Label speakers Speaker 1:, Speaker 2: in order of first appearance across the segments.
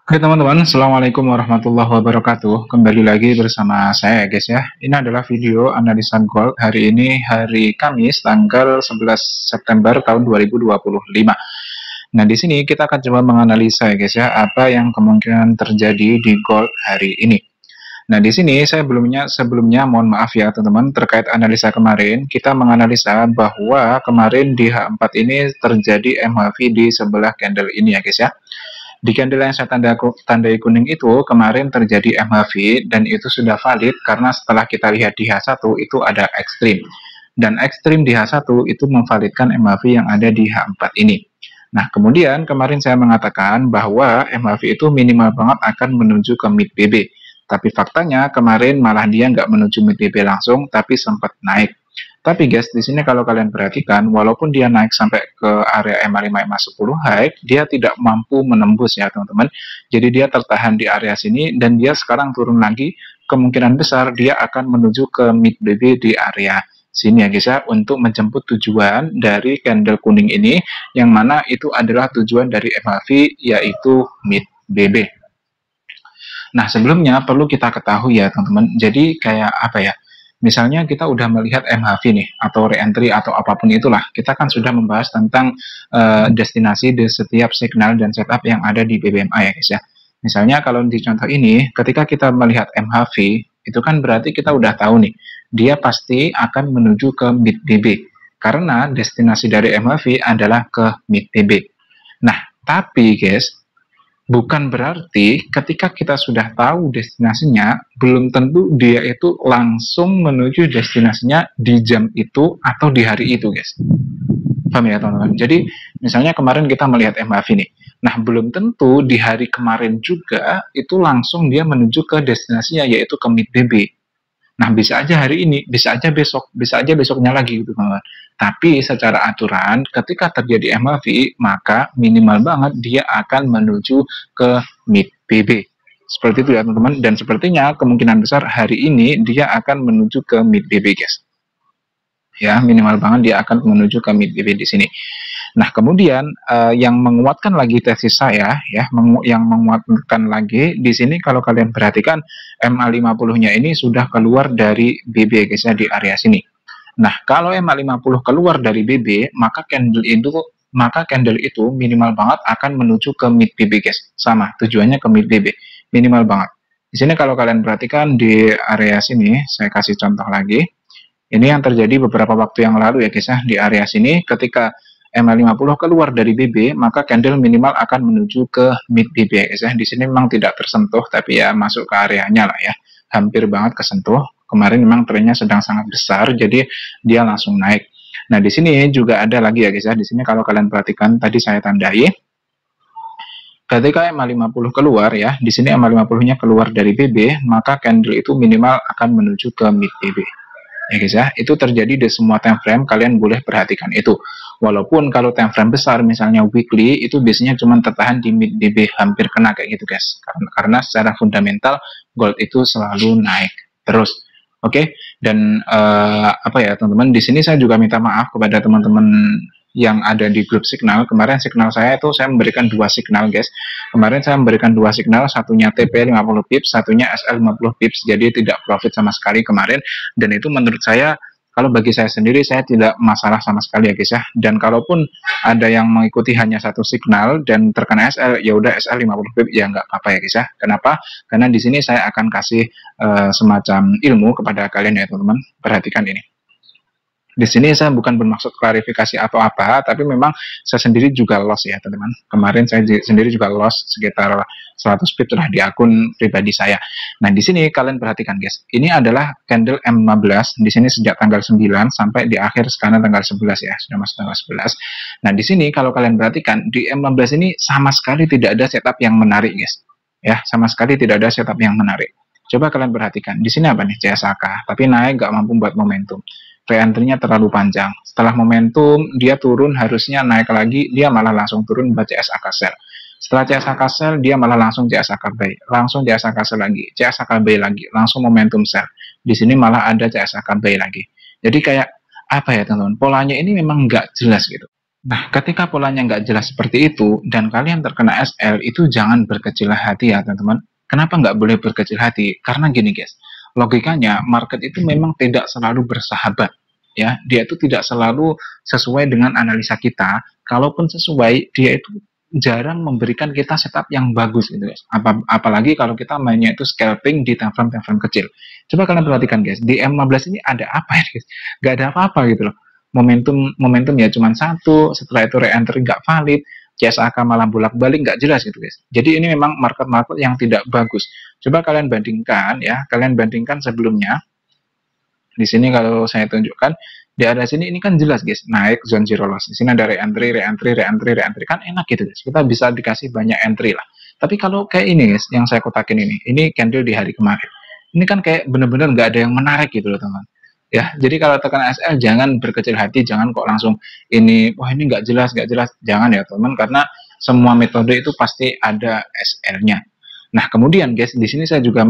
Speaker 1: Oke teman-teman, Assalamualaikum warahmatullahi wabarakatuh. Kembali lagi bersama saya guys ya. Ini adalah video analisa gold hari ini hari Kamis tanggal 11 September tahun 2025. Nah, di sini kita akan coba menganalisa ya guys ya, apa yang kemungkinan terjadi di gold hari ini. Nah, di sini saya sebelumnya mohon maaf ya teman-teman, terkait analisa kemarin, kita menganalisa bahwa kemarin di H4 ini terjadi MAV di sebelah candle ini ya guys ya. Di candle yang saya tandai kuning itu kemarin terjadi MAV dan itu sudah valid karena setelah kita lihat di H1 itu ada ekstrim. Dan ekstrim di H1 itu memvalidkan MAV yang ada di H4 ini. Nah, kemudian kemarin saya mengatakan bahwa MAV itu minimal banget akan menuju ke mid BB. Tapi faktanya kemarin malah dia nggak menuju mid BB langsung, tapi sempat naik. Tapi guys, di sini kalau kalian perhatikan, walaupun dia naik sampai ke area EMA 5, EMA 10 high, dia tidak mampu menembus ya teman-teman. Jadi dia tertahan di area sini dan dia sekarang turun lagi. Kemungkinan besar dia akan menuju ke mid BB di area sini ya guys ya, untuk menjemput tujuan dari candle kuning ini, yang mana itu adalah tujuan dari MAV yaitu mid BB. Nah, sebelumnya perlu kita ketahui ya teman-teman, jadi kayak apa ya, misalnya kita udah melihat MHV nih, atau re-entry atau apapun itulah, kita kan sudah membahas tentang destinasi di setiap signal dan setup yang ada di BBMA ya guys ya. Misalnya kalau di contoh ini, ketika kita melihat MHV, itu kan berarti kita udah tahu nih, dia pasti akan menuju ke mid BB, karena destinasi dari MHV adalah ke mid BB. Nah, tapi guys, bukan berarti ketika kita sudah tahu destinasinya, belum tentu dia itu langsung menuju destinasinya di jam itu atau di hari itu, guys. Paham ya, teman-teman? Jadi, misalnya kemarin kita melihat MAV nih. Nah, belum tentu di hari kemarin juga itu langsung dia menuju ke destinasinya, yaitu ke mid BB. Nah, bisa aja hari ini, bisa aja besoknya lagi gitu, teman-teman. Tapi secara aturan, ketika terjadi MAV, maka minimal banget dia akan menuju ke mid BB. Seperti itu ya, teman-teman. Dan sepertinya kemungkinan besar hari ini dia akan menuju ke mid BB, guys. Ya, minimal banget dia akan menuju ke mid BB di sini. Nah, kemudian yang menguatkan lagi tesis saya ya, yang menguatkan lagi di sini kalau kalian perhatikan MA50-nya ini sudah keluar dari BB guys ya, di area sini. Nah, kalau MA50 keluar dari BB, maka candle itu minimal banget akan menuju ke mid BB guys. Sama, tujuannya ke mid BB. Minimal banget. Di sini kalau kalian perhatikan di area sini, saya kasih contoh lagi. Ini yang terjadi beberapa waktu yang lalu ya guys ya, di area sini ketika MA50 keluar dari BB, maka candle minimal akan menuju ke mid BB ya guys ya. Di sini memang tidak tersentuh, tapi ya masuk ke areanya lah ya. Hampir banget kesentuh. Kemarin memang trennya sedang sangat besar, jadi dia langsung naik. Nah, di sini juga ada lagi ya guys ya. Di sini kalau kalian perhatikan tadi saya tandai, ketika MA50 keluar ya, di sini MA50-nya keluar dari BB, maka candle itu minimal akan menuju ke mid BB. Ya guys ya, itu terjadi di semua time frame, kalian boleh perhatikan itu. Walaupun kalau time frame besar, misalnya weekly, itu biasanya cuma tertahan di mid BB, hampir kena kayak gitu guys. Karena secara fundamental, gold itu selalu naik terus. Oke, dan apa ya teman-teman, di sini saya juga minta maaf kepada teman-teman yang ada di grup signal. Kemarin signal saya itu saya memberikan dua signal guys. Kemarin saya memberikan dua signal, satunya TP 50 pips, satunya SL 50 pips, jadi tidak profit sama sekali kemarin. Dan itu menurut saya, kalau bagi saya sendiri, saya tidak masalah sama sekali ya guys ya. Dan kalaupun ada yang mengikuti hanya satu signal dan terkena SL, ya udah SL 50 pips ya nggak apa-apa ya guys ya. Kenapa? Karena di sini saya akan kasih semacam ilmu kepada kalian ya teman-teman. Perhatikan ini. Di sini saya bukan bermaksud klarifikasi atau apa, tapi memang saya sendiri juga loss ya teman-teman. Kemarin saya sendiri juga loss sekitar 100 pips lah di akun pribadi saya. Nah, di sini kalian perhatikan guys, ini adalah candle M15 di sini sejak tanggal 9 sampai di akhir sekarang tanggal 11 ya, sudah masuk tanggal 11. Nah, di sini kalau kalian perhatikan di M15 ini sama sekali tidak ada setup yang menarik guys. Ya, sama sekali tidak ada setup yang menarik. Coba kalian perhatikan, di sini apa nih, CSAK, tapi naik nggak mampu buat momentum. Re-entry-nya terlalu panjang. Setelah momentum, dia turun, harusnya naik lagi, dia malah langsung turun buat CSAK sell. Setelah CSAK sell, dia malah langsung CSAK buy. Langsung CSAK sell lagi, CSAK buy lagi, langsung momentum sell. Di sini malah ada CSAK buy lagi. Jadi kayak, apa ya teman-teman, polanya ini memang nggak jelas gitu. Nah, ketika polanya nggak jelas seperti itu dan kalian terkena SL, itu jangan berkecil hati ya teman-teman. Kenapa nggak boleh berkecil hati? Karena gini guys, logikanya market itu memang tidak selalu bersahabat. Ya, dia itu tidak selalu sesuai dengan analisa kita. Kalaupun sesuai, dia itu jarang memberikan kita setup yang bagus gitu guys. Apalagi kalau kita mainnya itu scalping di time frame kecil. Coba kalian perhatikan guys, di M15 ini ada apa ya guys? Nggak ada apa-apa gitu loh. Momentum ya cuma satu, setelah itu re-entry nggak valid, CSAK malah bolak-balik nggak jelas gitu guys. Jadi ini memang market-market yang tidak bagus. Coba kalian bandingkan ya, kalian bandingkan sebelumnya. Di sini kalau saya tunjukkan di area sini ini kan jelas guys, naik zone zero loss. Di sini ada re-entry, re-entry, re-entry, re-entry, kan enak gitu guys. Kita bisa dikasih banyak entry lah. Tapi kalau kayak ini guys, yang saya kotakin ini candle di hari kemarin. Ini kan kayak bener-bener nggak ada yang menarik gitu loh teman. Ya, jadi kalau tekan SL jangan berkecil hati, jangan kok langsung ini, wah ini nggak jelas, jangan ya teman, karena semua metode itu pasti ada SL-nya. Nah, kemudian guys, di sini saya juga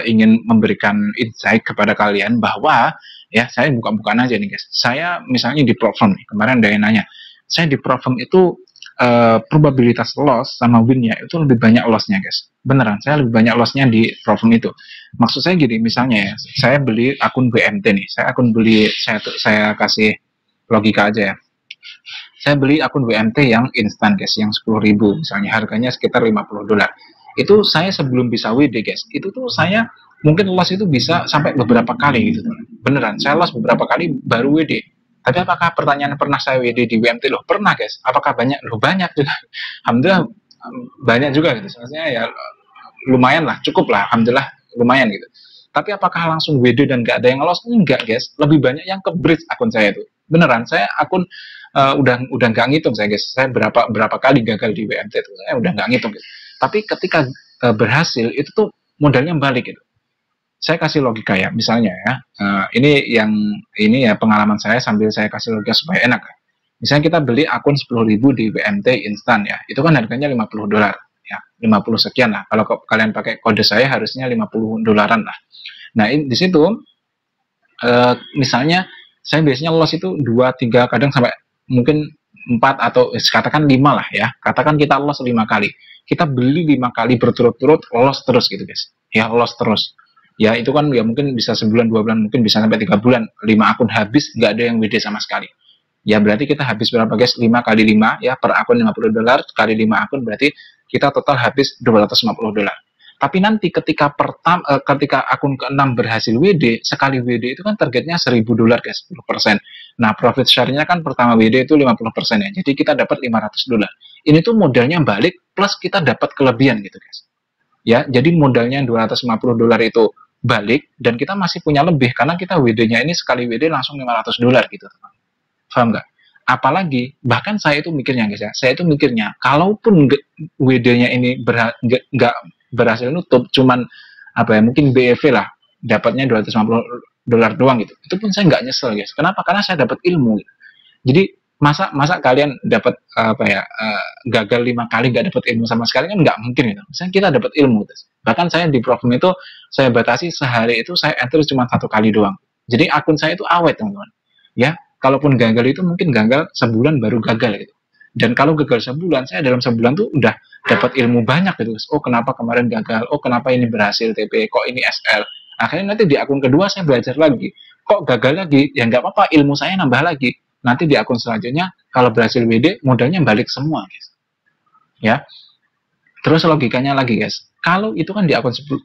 Speaker 1: ingin memberikan insight kepada kalian bahwa ya saya buka-bukaan aja nih guys. Saya misalnya di Profirm nih, kemarin ada yang nanya. Saya di Profirm itu probabilitas loss sama win-nya itu lebih banyak loss-nya guys. Beneran, saya lebih banyak loss-nya di Profirm itu. Maksud saya gini, misalnya ya, saya beli akun BMT nih. Saya kasih logika aja ya. Saya beli akun BMT yang instan guys, yang 10.000 misalnya, harganya sekitar $50. Itu saya sebelum bisa WD guys, itu tuh saya mungkin loss itu bisa sampai beberapa kali gitu. Beneran, saya loss beberapa kali baru WD. Tapi apakah pertanyaan pernah saya WD di WMT? Loh pernah guys. Apakah banyak? Loh banyak juga. Alhamdulillah banyak juga gitu. Maksudnya ya lumayan lah, cukup lah. Alhamdulillah lumayan gitu. Tapi apakah langsung WD dan gak ada yang loss? Enggak guys. Lebih banyak yang ke bridge akun saya itu. Beneran, saya akun udah nggak ngitung saya guys. Saya berapa kali gagal di WMT itu saya udah nggak ngitung gitu. Tapi ketika berhasil itu tuh modalnya balik gitu. Saya kasih logika ya, misalnya ya, ini ya pengalaman saya sambil saya kasih logika supaya enak. Misalnya kita beli akun 10.000 di WMT instan ya, itu kan harganya $50 ya, 50 sekian lah. Kalau kalian pakai kode saya harusnya $50 lah. Nah di situ misalnya saya biasanya loss itu 2, 3, kadang sampai mungkin 4 atau katakan 5 lah ya. Katakan kita loss 5 kali. Kita beli 5 kali berturut-turut loss terus gitu guys. Ya loss terus. Ya itu kan ya mungkin bisa sebulan, 2 bulan, mungkin bisa sampai 3 bulan. 5 akun habis nggak ada yang WD sama sekali. Ya berarti kita habis berapa guys? 5 kali 5 ya, per akun $50 kali 5 akun berarti kita total habis $250. Tapi nanti ketika akun ke-6 berhasil WD, sekali WD itu kan targetnya $1.000 guys, 10%. Nah, profit share-nya kan pertama WD itu 50% ya. Jadi kita dapat $500. Ini tuh modalnya balik plus kita dapat kelebihan gitu guys. Ya, jadi modalnya $250 itu balik dan kita masih punya lebih karena kita WD-nya ini sekali WD langsung $500 gitu, teman. Paham nggak? Apalagi bahkan saya itu mikirnya guys ya, saya itu mikirnya kalaupun WD-nya ini nggak berhasil nutup, cuman apa ya, mungkin BEV lah dapatnya $250 doang gitu, itu pun saya nggak nyesel guys. Kenapa? Karena saya dapat ilmu gitu. Jadi masa kalian dapat apa ya, gagal 5 kali nggak dapat ilmu sama sekali kan nggak mungkin gitu. Misalnya kita dapat ilmu guys. Bahkan saya di Profirm itu saya batasi sehari itu saya enter cuma 1 kali doang, jadi akun saya itu awet teman-teman ya. Kalaupun gagal itu mungkin gagal sebulan baru gagal gitu. Dan kalau gagal sebulan, saya dalam sebulan tuh udah dapat ilmu banyak gitu. Oh kenapa kemarin gagal? Oh kenapa ini berhasil TP? Kok ini SL? Akhirnya nanti di akun kedua saya belajar lagi. Kok gagal lagi? Ya nggak apa-apa, ilmu saya nambah lagi. Nanti di akun selanjutnya kalau berhasil WD, modalnya balik semua guys. Ya. Terus logikanya lagi guys, kalau itu kan di akun 10.000,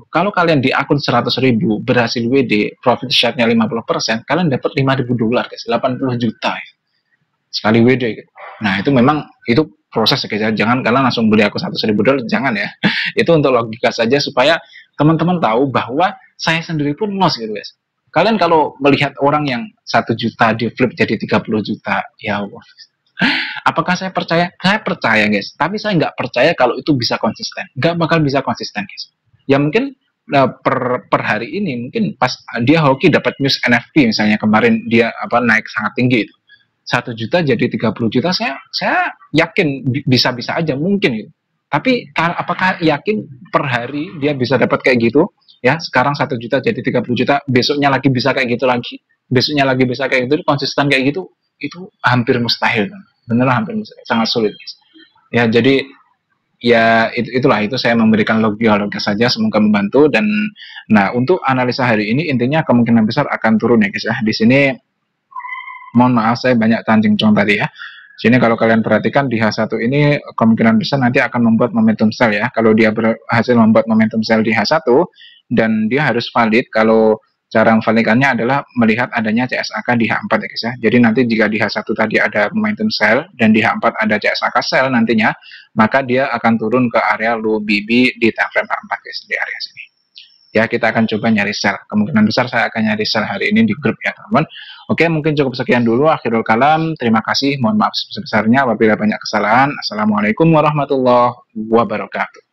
Speaker 1: kalau kalian di akun 100.000 berhasil WD, profit share-nya 50%, kalian dapat $5.000 guys, 80 juta ya. Sekali WD gitu. Nah itu memang itu proses ya guys, jangan kalian langsung beli akun $100.000, jangan ya. Itu untuk logika saja supaya teman-teman tahu bahwa saya sendiri pun loss gitu guys. Kalian kalau melihat orang yang 1 juta di flip jadi 30 juta, ya Allah. Apakah saya percaya? Saya percaya guys, tapi saya nggak percaya kalau itu bisa konsisten. Nggak bakal bisa konsisten guys. Ya mungkin per hari ini mungkin pas dia hoki dapat news NFT misalnya kemarin dia naik sangat tinggi itu 1 juta jadi 30 juta, saya yakin bisa-bisa aja mungkin gitu. Tapi apakah yakin per hari dia bisa dapat kayak gitu ya? Sekarang 1 juta jadi 30 juta, besoknya lagi bisa kayak gitu lagi, besoknya lagi bisa kayak gitu, konsisten kayak gitu, itu hampir mustahil. benar hampir sangat sulit guys. Ya jadi ya itu saya memberikan logika saja, semoga membantu. Dan nah untuk analisa hari ini intinya kemungkinan besar akan turun ya guys ya. Di sini mohon maaf saya banyak tancing tadi ya. Sini kalau kalian perhatikan di H1 ini kemungkinan besar nanti akan membuat momentum sell ya. Kalau dia berhasil membuat momentum sell di H1 dan dia harus valid, kalau cara memvalidannya adalah melihat adanya CSAK di H4 ya guys ya. Jadi nanti jika di H1 tadi ada momentum sell dan di H4 ada CSAK sell nantinya, maka dia akan turun ke area low BB di time frame H4 guys, di area sini. Ya kita akan coba nyari sell. Kemungkinan besar saya akan nyari sell hari ini di grup ya teman-teman. Oke, mungkin cukup sekian dulu. Akhirul kalam, terima kasih. Mohon maaf sebesar-besarnya apabila banyak kesalahan. Assalamualaikum warahmatullahi wabarakatuh.